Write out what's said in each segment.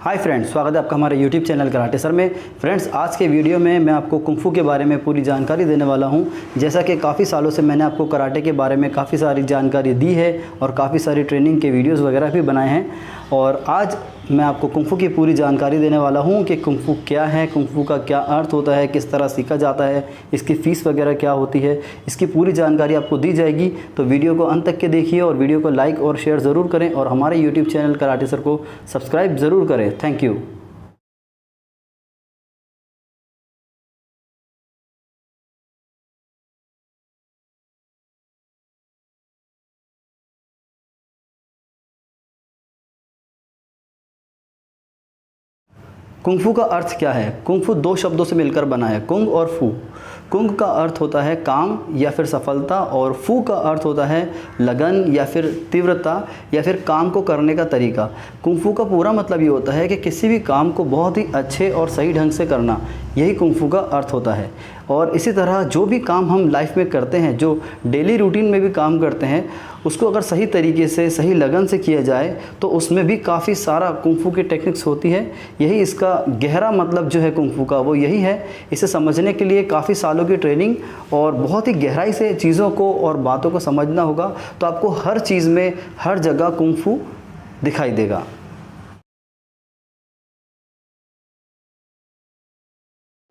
Hi friends, स्वागत है आपका हमारे YouTube चैनल कराटे सर में। फ्रेंड्स, आज के वीडियो में मैं आपको कुंफू के बारे में पूरी जानकारी देने वाला हूं। जैसा कि काफ़ी सालों से मैंने आपको कराटे के बारे में काफ़ी सारी जानकारी दी है और काफ़ी सारी ट्रेनिंग के वीडियोस वगैरह भी बनाए हैं, और आज मैं आपको कुंफू की पूरी जानकारी देने वाला हूं कि कुंफू क्या है, कुंफू का क्या अर्थ होता है, किस तरह सीखा जाता है, इसकी फ़ीस वगैरह क्या होती है, इसकी पूरी जानकारी आपको दी जाएगी। तो वीडियो को अंत तक के देखिए और वीडियो को लाइक और शेयर ज़रूर करें और हमारे YouTube चैनल कराटे सर को सब्सक्राइब ज़रूर करें। Thank you. कुंफू का अर्थ क्या है? कुंफू दो शब्दों से मिलकर बना है, कुंग और फू। कुंग का अर्थ होता है काम या फिर सफलता, और फू का अर्थ होता है लगन या फिर तीव्रता या फिर काम को करने का तरीका। कुंफू का पूरा मतलब ये होता है कि किसी भी काम को बहुत ही अच्छे और सही ढंग से करना, यही कुंफू का अर्थ होता है। और इसी तरह जो भी काम हम लाइफ में करते हैं, जो डेली रूटीन में भी काम करते हैं, उसको अगर सही तरीके से, सही लगन से किया जाए तो उसमें भी काफ़ी सारा कुंफू की टेक्निक्स होती है। यही इसका गहरा मतलब जो है कुंफू का, वो यही है। इसे समझने के लिए काफ़ी सालों की ट्रेनिंग और बहुत ही गहराई से चीज़ों को और बातों को समझना होगा, तो आपको हर चीज़ में, हर जगह कुंफू दिखाई देगा।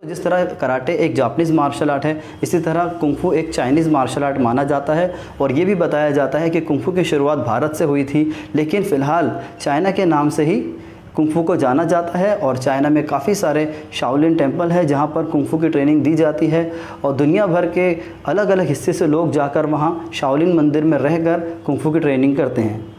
जिस तरह कराटे एक जापानीज़ मार्शल आर्ट है, इसी तरह कुंफू एक चाइनीज़ मार्शल आर्ट माना जाता है। और ये भी बताया जाता है कि कुंफू की शुरुआत भारत से हुई थी, लेकिन फ़िलहाल चाइना के नाम से ही कुंफू को जाना जाता है। और चाइना में काफ़ी सारे शाओलिन टेम्पल है जहाँ पर कुंफू की ट्रेनिंग दी जाती है, और दुनिया भर के अलग अलग हिस्से से लोग जाकर वहाँ शाओलिन मंदिर में रहकर कुंफू की ट्रेनिंग करते हैं।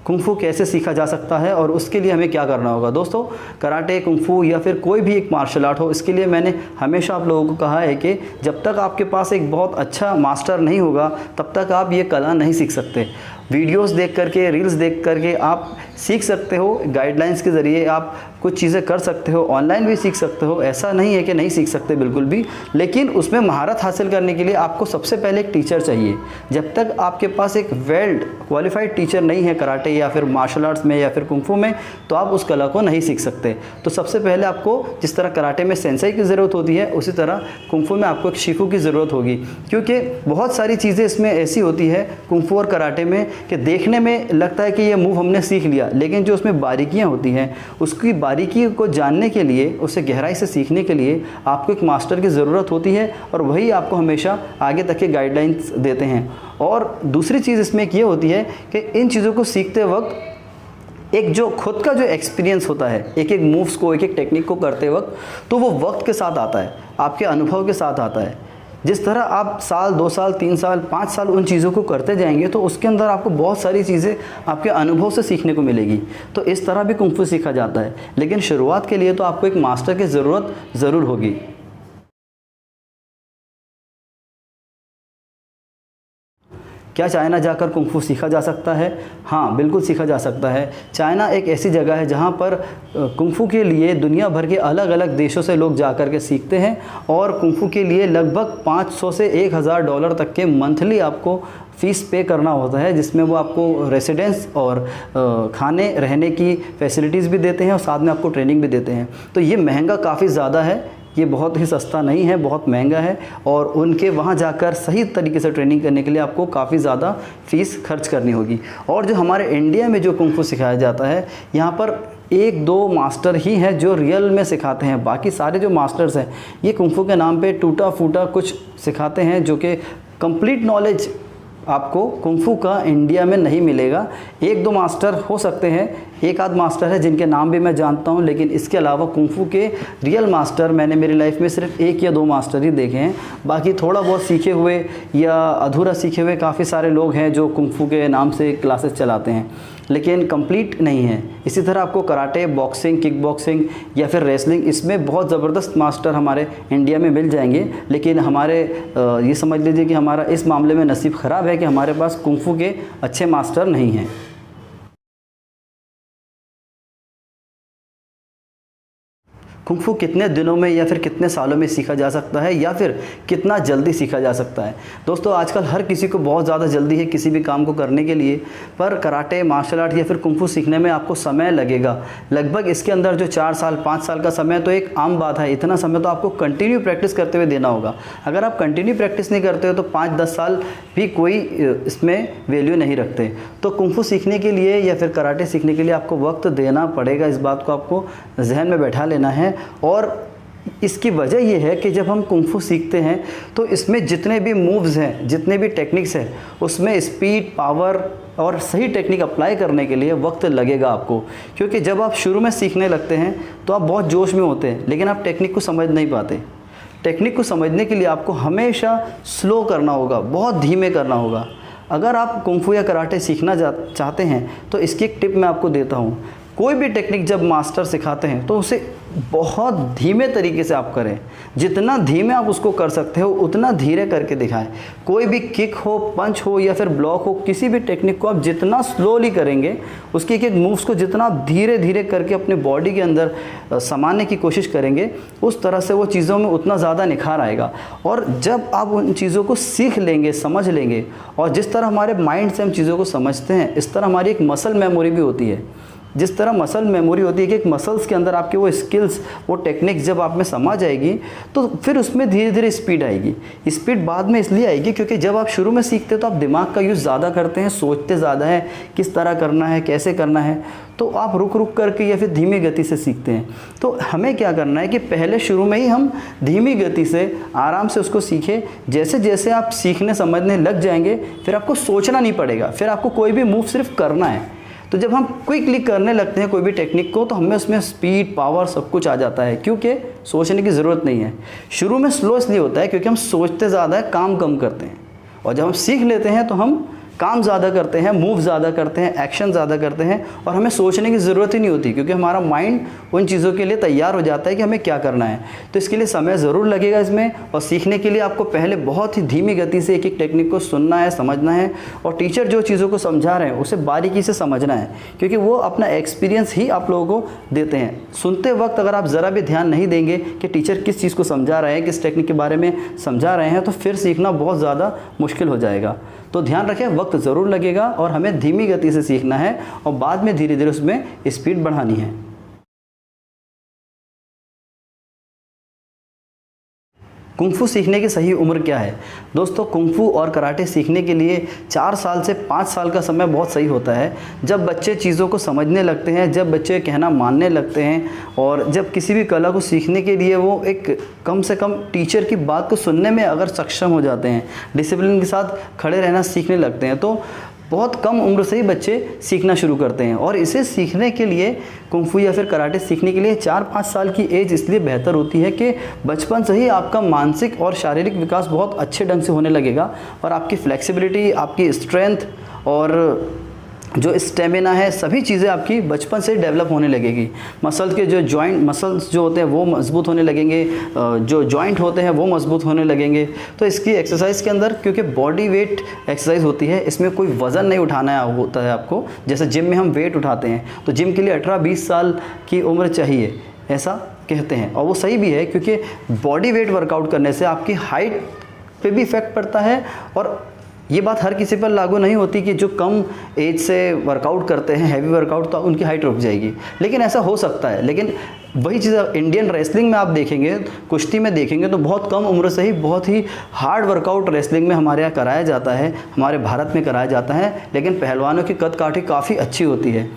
कुंफू कैसे सीखा जा सकता है और उसके लिए हमें क्या करना होगा? दोस्तों, कराटे, कुंफू या फिर कोई भी एक मार्शल आर्ट हो, इसके लिए मैंने हमेशा आप लोगों को कहा है कि जब तक आपके पास एक बहुत अच्छा मास्टर नहीं होगा, तब तक आप ये कला नहीं सीख सकते। वीडियोस देख करके, रील्स देख करके आप सीख सकते हो, गाइडलाइंस के ज़रिए आप कुछ चीज़ें कर सकते हो, ऑनलाइन भी सीख सकते हो, ऐसा नहीं है कि नहीं सीख सकते, बिल्कुल भी। लेकिन उसमें महारत हासिल करने के लिए आपको सबसे पहले एक टीचर चाहिए। जब तक आपके पास एक वेल क्वालिफाइड टीचर नहीं है कराटे या फिर मार्शल आर्ट्स में या फिर कुंफू में, तो आप उस कला को नहीं सीख सकते। तो सबसे पहले आपको, जिस तरह कराटे में सेंसेई की ज़रूरत होती है, उसी तरह कुंफू में आपको एक शिफू की ज़रूरत होगी। क्योंकि बहुत सारी चीज़ें इसमें ऐसी होती है कुंफू और कराटे में कि देखने में लगता है कि ये मूव हमने सीख लिया, लेकिन जो उसमें बारीकियां होती हैं, उसकी बारीकी को जानने के लिए, उसे गहराई से सीखने के लिए आपको एक मास्टर की ज़रूरत होती है, और वही आपको हमेशा आगे तक के गाइडलाइंस देते हैं। और दूसरी चीज़ इसमें ये होती है कि इन चीज़ों को सीखते वक्त एक जो खुद का जो एक्सपीरियंस होता है, एक एक मूव्स को, एक एक टेक्निक को करते वक्त, तो वो वक्त के साथ आता है, आपके अनुभव के साथ आता है। जिस तरह आप साल, 2 साल, 3 साल, 5 साल उन चीज़ों को करते जाएंगे, तो उसके अंदर आपको बहुत सारी चीज़ें आपके अनुभव से सीखने को मिलेगी। तो इस तरह भी कुंफू सीखा जाता है, लेकिन शुरुआत के लिए तो आपको एक मास्टर की ज़रूरत ज़रूर होगी। क्या चाइना जाकर कुंफू सीखा जा सकता है? हाँ, बिल्कुल सीखा जा सकता है। चाइना एक ऐसी जगह है जहाँ पर कुंफू के लिए दुनिया भर के अलग अलग देशों से लोग जाकर के सीखते हैं, और कुंफू के लिए लगभग 500 से 1000 डॉलर तक के मंथली आपको फ़ीस पे करना होता है, जिसमें वो आपको रेसिडेंस और खाने रहने की फैसिलिटीज़ भी देते हैं, और साथ में आपको ट्रेनिंग भी देते हैं। तो ये महंगा काफ़ी ज़्यादा है, ये बहुत ही सस्ता नहीं है, बहुत महंगा है। और उनके वहाँ जाकर सही तरीके से ट्रेनिंग करने के लिए आपको काफ़ी ज़्यादा फ़ीस खर्च करनी होगी। और जो हमारे इंडिया में जो कुंफू सिखाया जाता है, यहाँ पर 1-2 मास्टर ही हैं जो रियल में सिखाते हैं। बाकी सारे जो मास्टर्स हैं, ये कुंफू के नाम पे टूटा फूटा कुछ सिखाते हैं, जो कि कंप्लीट नॉलेज आपको कुंफू का इंडिया में नहीं मिलेगा। 1-2 मास्टर हो सकते हैं, एक आध मास्टर है जिनके नाम भी मैं जानता हूं, लेकिन इसके अलावा कुंफू के रियल मास्टर मैंने मेरी लाइफ में सिर्फ 1 या 2 मास्टर ही देखे हैं। बाकी थोड़ा बहुत सीखे हुए या अधूरा सीखे हुए काफ़ी सारे लोग हैं जो कुंफू के नाम से क्लासेस चलाते हैं, लेकिन कंप्लीट नहीं है। इसी तरह आपको कराटे, बॉक्सिंग, किक बॉक्सिंग या फिर रेसलिंग, इसमें बहुत ज़बरदस्त मास्टर हमारे इंडिया में मिल जाएंगे। लेकिन हमारे ये समझ लीजिए कि हमारा इस मामले में नसीब ख़राब है कि हमारे पास कुंफू के अच्छे मास्टर नहीं हैं। कुंग फू कितने दिनों में या फिर कितने सालों में सीखा जा सकता है या फिर कितना जल्दी सीखा जा सकता है। दोस्तों आजकल हर किसी को बहुत ज़्यादा जल्दी है किसी भी काम को करने के लिए, पर कराटे, मार्शल आर्ट या फिर कुंग फू सीखने में आपको समय लगेगा। लगभग इसके अंदर जो 4 साल 5 साल का समय तो एक आम बात है। इतना समय तो आपको कंटिन्यू प्रैक्टिस करते हुए देना होगा। अगर आप कंटिन्यू प्रैक्टिस नहीं करते हो तो 5-10 साल भी कोई इसमें वैल्यू नहीं रखते। तो कुंग फू सीखने के लिए या फिर कराटे सीखने के लिए आपको वक्त देना पड़ेगा। इस बात को आपको जहन में बैठा लेना है। और इसकी वजह यह है कि जब हम कुंग फू सीखते हैं तो इसमें जितने भी मूव्स हैं, जितने भी टेक्निक्स हैं, उसमें स्पीड, पावर और सही टेक्निक अप्लाई करने के लिए वक्त लगेगा आपको। क्योंकि जब आप शुरू में सीखने लगते हैं तो आप बहुत जोश में होते हैं, लेकिन आप टेक्निक को समझ नहीं पाते। टेक्निक को समझने के लिए आपको हमेशा स्लो करना होगा, बहुत धीमे करना होगा। अगर आप कुंग फू या कराटे सीखना चाहते हैं तो इसकी एक टिप मैं आपको देता हूँ। कोई भी टेक्निक जब मास्टर सिखाते हैं तो उसे बहुत धीमे तरीके से आप करें। जितना धीमे आप उसको कर सकते हो उतना धीरे करके दिखाएं। कोई भी किक हो, पंच हो या फिर ब्लॉक हो, किसी भी टेक्निक को आप जितना स्लोली करेंगे, उसके एक एक मूव्स को जितना आप धीरे धीरे करके अपने बॉडी के अंदर समाने की कोशिश करेंगे, उस तरह से वो चीज़ों में उतना ज़्यादा निखार आएगा। और जब आप उन चीज़ों को सीख लेंगे, समझ लेंगे, और जिस तरह हमारे माइंड से हम चीज़ों को समझते हैं, इस तरह हमारी एक मसल मेमोरी भी होती है। जिस तरह मसल मेमोरी होती है कि एक मसल्स के अंदर आपके वो स्किल्स, वो टेक्निक्स जब आप में समा जाएगी तो फिर उसमें धीरे धीरे स्पीड आएगी। स्पीड बाद में इसलिए आएगी क्योंकि जब आप शुरू में सीखते हैं तो आप दिमाग का यूज़ ज़्यादा करते हैं, सोचते ज़्यादा है किस तरह करना है, कैसे करना है, तो आप रुक रुक करके या फिर धीमी गति से सीखते हैं। तो हमें क्या करना है कि पहले शुरू में ही हम धीमी गति से आराम से उसको सीखें। जैसे जैसे आप सीखने समझने लग जाएंगे फिर आपको सोचना नहीं पड़ेगा, फिर आपको कोई भी मूव सिर्फ करना है। तो जब हम क्विकली करने लगते हैं कोई भी टेक्निक को तो हमें उसमें स्पीड, पावर सब कुछ आ जाता है, क्योंकि सोचने की ज़रूरत नहीं है। शुरू में स्लो इसलिए होता है क्योंकि हम सोचते ज़्यादा है, काम कम करते हैं। और जब हम सीख लेते हैं तो हम काम ज़्यादा करते हैं, मूव ज़्यादा करते हैं, एक्शन ज़्यादा करते हैं, और हमें सोचने की ज़रूरत ही नहीं होती क्योंकि हमारा माइंड उन चीज़ों के लिए तैयार हो जाता है कि हमें क्या करना है। तो इसके लिए समय ज़रूर लगेगा इसमें, और सीखने के लिए आपको पहले बहुत ही धीमी गति से एक एक टेक्निक को सुनना है, समझना है, और टीचर जो चीज़ों को समझा रहे हैं उसे बारीकी से समझना है, क्योंकि वो अपना एक्सपीरियंस ही आप लोगों को देते हैं। सुनते वक्त अगर आप ज़रा भी ध्यान नहीं देंगे कि टीचर किस चीज़ को समझा रहे हैं, किस टेक्निक के बारे में समझा रहे हैं, तो फिर सीखना बहुत ज़्यादा मुश्किल हो जाएगा। तो ध्यान रखें, वक्त ज़रूर लगेगा और हमें धीमी गति से सीखना है और बाद में धीरे धीरे उसमें स्पीड बढ़ानी है। कुंग फू सीखने की सही उम्र क्या है? दोस्तों, कुंग फू और कराटे सीखने के लिए 4 साल से 5 साल का समय बहुत सही होता है। जब बच्चे चीज़ों को समझने लगते हैं, जब बच्चे कहना मानने लगते हैं, और जब किसी भी कला को सीखने के लिए वो एक कम से कम टीचर की बात को सुनने में अगर सक्षम हो जाते हैं, डिसिप्लिन के साथ खड़े रहना सीखने लगते हैं, तो बहुत कम उम्र से ही बच्चे सीखना शुरू करते हैं। और इसे सीखने के लिए, कुंग फू या फिर कराटे सीखने के लिए 4-5 साल की एज इसलिए बेहतर होती है कि बचपन से ही आपका मानसिक और शारीरिक विकास बहुत अच्छे ढंग से होने लगेगा, और आपकी फ्लेक्सिबिलिटी, आपकी स्ट्रेंथ और जो स्टेमिना है, सभी चीज़ें आपकी बचपन से डेवलप होने लगेगी। मसल्स के जो जॉइंट, मसल्स जो होते हैं वो मजबूत होने लगेंगे, जो जॉइंट होते हैं वो मजबूत होने लगेंगे। तो इसकी एक्सरसाइज के अंदर, क्योंकि बॉडी वेट एक्सरसाइज होती है, इसमें कोई वज़न नहीं उठाना होता है आपको। जैसे जिम में हम वेट उठाते हैं तो जिम के लिए 18-20 साल की उम्र चाहिए, ऐसा कहते हैं, और वो सही भी है, क्योंकि बॉडी वेट वर्कआउट करने से आपकी हाइट पे भी इफेक्ट पड़ता है। और ये बात हर किसी पर लागू नहीं होती कि जो कम एज से वर्कआउट करते हैं, हैवी वर्कआउट, तो उनकी हाइट रुक जाएगी, लेकिन ऐसा हो सकता है। लेकिन वही चीज़ इंडियन रेसलिंग में आप देखेंगे, कुश्ती में देखेंगे, तो बहुत कम उम्र से ही बहुत ही हार्ड वर्कआउट रेसलिंग में हमारे यहाँ कराया जाता है, हमारे भारत में कराया जाता है। लेकिन पहलवानों की कद काठी काफ़ी अच्छी होती है,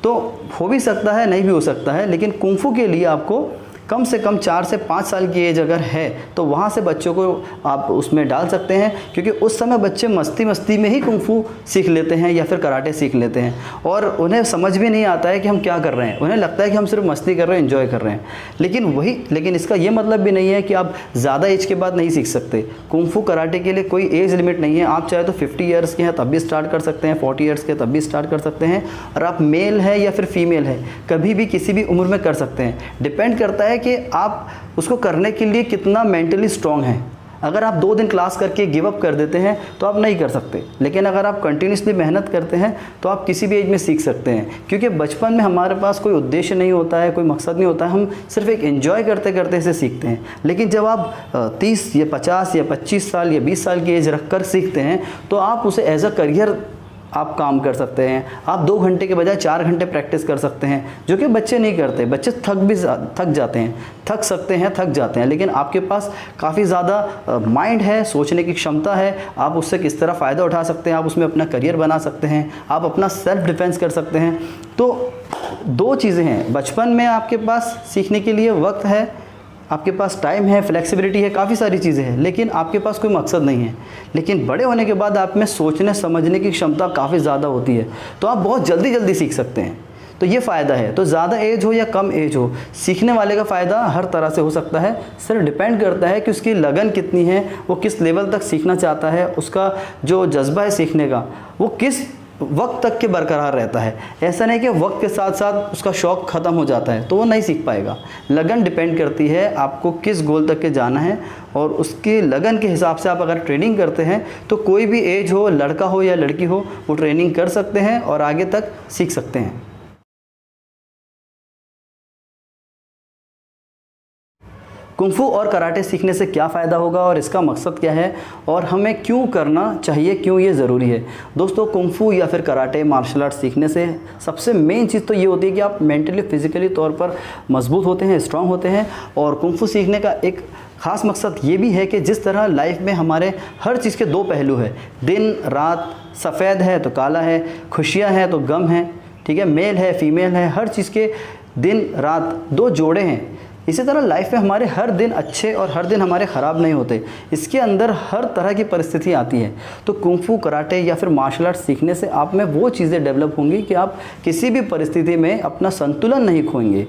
तो हो भी सकता है, नहीं भी हो सकता है। लेकिन कुंग फू के लिए आपको कम से कम 4 से 5 साल की एज अगर है तो वहाँ से बच्चों को आप उसमें डाल सकते हैं, क्योंकि उस समय बच्चे मस्ती मस्ती में ही कुंग फू सीख लेते हैं या फिर कराटे सीख लेते हैं, और उन्हें समझ भी नहीं आता है कि हम क्या कर रहे हैं। उन्हें लगता है कि हम सिर्फ मस्ती कर रहे हैं, एंजॉय कर रहे हैं। लेकिन इसका ये मतलब भी नहीं है कि आप ज़्यादा एज के बाद नहीं सीख सकते। कुंग फू कराटे के लिए कोई एज लिमिट नहीं है। आप चाहे तो 50 ईयर्स के हैं तब भी स्टार्ट कर सकते हैं, 40 ईयर्स के तब भी स्टार्ट कर सकते हैं, और आप मेल है या फिर फीमेल है, कभी भी किसी भी उम्र में कर सकते हैं। डिपेंड करता है कि आप उसको करने के लिए कितना मेंटली स्ट्रांग हैं। अगर आप 2 दिन क्लास करके गिव अप कर देते हैं तो आप नहीं कर सकते, लेकिन अगर आप कंटिन्यूसली मेहनत करते हैं तो आप किसी भी एज में सीख सकते हैं। क्योंकि बचपन में हमारे पास कोई उद्देश्य नहीं होता है, कोई मकसद नहीं होता है, हम सिर्फ एक एंजॉय करते करते इसे सीखते हैं। लेकिन जब आप 30 या 50 या 25 साल या 20 साल की एज रख कर सीखते हैं तो आप उसे एज अ करियर आप काम कर सकते हैं। आप 2 घंटे के बजाय 4 घंटे प्रैक्टिस कर सकते हैं, जो कि बच्चे नहीं करते। बच्चे थक जाते हैं, थक सकते हैं, थक जाते हैं, लेकिन आपके पास काफ़ी ज़्यादा माइंड है, सोचने की क्षमता है। आप उससे किस तरह फ़ायदा उठा सकते हैं, आप उसमें अपना करियर बना सकते हैं, आप अपना सेल्फ डिफेंस कर सकते हैं। तो 2 चीज़ें हैं, बचपन में आपके पास सीखने के लिए वक्त है, आपके पास टाइम है, फ्लेक्सिबिलिटी है, काफ़ी सारी चीज़ें हैं, लेकिन आपके पास कोई मकसद नहीं है। लेकिन बड़े होने के बाद आप में सोचने समझने की क्षमता काफ़ी ज़्यादा होती है, तो आप बहुत जल्दी सीख सकते हैं। तो ये फ़ायदा है। तो ज़्यादा एज हो या कम एज हो, सीखने वाले का फ़ायदा हर तरह से हो सकता है। सिर्फ डिपेंड करता है कि उसकी लगन कितनी है, वो किस लेवल तक सीखना चाहता है, उसका जो जज्बा है सीखने का वो किस वक्त तक के बरकरार रहता है। ऐसा नहीं कि वक्त के साथ साथ उसका शौक़ ख़त्म हो जाता है तो वो नहीं सीख पाएगा। लगन डिपेंड करती है आपको किस गोल तक के जाना है, और उसके लगन के हिसाब से आप अगर ट्रेनिंग करते हैं तो कोई भी एज हो, लड़का हो या लड़की हो, वो ट्रेनिंग कर सकते हैं और आगे तक सीख सकते हैं। कुंफू और कराटे सीखने से क्या फ़ायदा होगा और इसका मकसद क्या है और हमें क्यों करना चाहिए, क्यों ये ज़रूरी है। दोस्तों, कुंफू या फिर कराटे मार्शल आर्ट सीखने से सबसे मेन चीज़ तो ये होती है कि आप मेंटली फिज़िकली तौर पर मजबूत होते हैं, स्ट्रांग होते हैं। और कुंफू सीखने का एक ख़ास मकसद ये भी है कि जिस तरह लाइफ में हमारे हर चीज़ के 2 पहलू हैं, दिन रात, सफ़ेद है तो काला है, खुशियाँ हैं तो गम है, ठीक है, मेल है फीमेल है, हर चीज़ के दिन रात 2 जोड़े हैं। इसी तरह लाइफ में हमारे हर दिन अच्छे और हर दिन हमारे ख़राब नहीं होते, इसके अंदर हर तरह की परिस्थिति आती है। तो कुंफू, कराटे या फिर मार्शल आर्ट सीखने से आप में वो चीज़ें डेवलप होंगी कि आप किसी भी परिस्थिति में अपना संतुलन नहीं खोएंगे।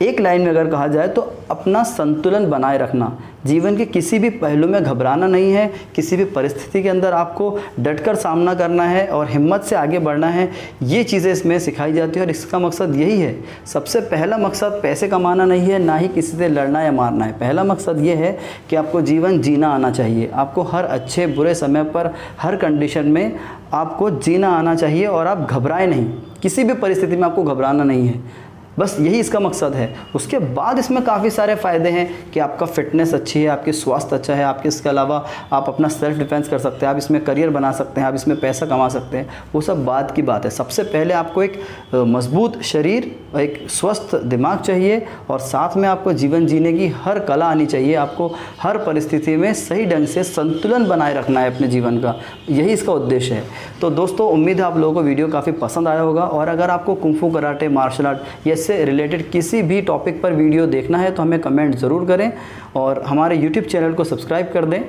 एक लाइन में अगर कहा जाए तो अपना संतुलन बनाए रखना। जीवन के किसी भी पहलू में घबराना नहीं है, किसी भी परिस्थिति के अंदर आपको डटकर सामना करना है और हिम्मत से आगे बढ़ना है। ये चीज़ें इसमें सिखाई जाती है और इसका मकसद यही है। सबसे पहला मकसद पैसे कमाना नहीं है, ना ही किसी से लड़ना या मारना है। पहला मकसद ये है कि आपको जीवन जीना आना चाहिए। आपको हर अच्छे बुरे समय पर, हर कंडीशन में आपको जीना आना चाहिए और आप घबराएं नहीं, किसी भी परिस्थिति में आपको घबराना नहीं है। बस यही इसका मकसद है। उसके बाद इसमें काफ़ी सारे फ़ायदे हैं कि आपका फ़िटनेस अच्छी है, आपकी स्वास्थ्य अच्छा है, आपके इसके अलावा आप अपना सेल्फ डिफेंस कर सकते हैं, आप इसमें करियर बना सकते हैं, आप इसमें पैसा कमा सकते हैं। वो सब बात की बात है। सबसे पहले आपको एक मजबूत शरीर, एक स्वस्थ दिमाग चाहिए और साथ में आपको जीवन जीने की हर कला आनी चाहिए। आपको हर परिस्थिति में सही ढंग से संतुलन बनाए रखना है अपने जीवन का, यही इसका उद्देश्य है। तो दोस्तों, उम्मीद है आप लोगों को वीडियो काफ़ी पसंद आया होगा। और अगर आपको कुंफू, कराटे, मार्शल आर्ट से रिलेटेड किसी भी टॉपिक पर वीडियो देखना है तो हमें कमेंट ज़रूर करें और हमारे YouTube चैनल को सब्सक्राइब कर दें।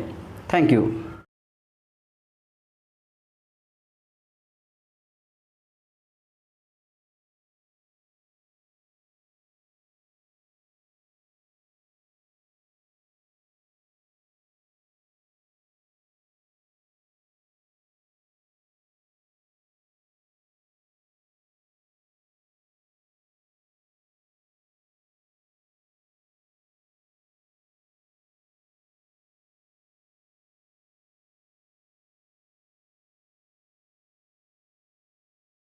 Thank you.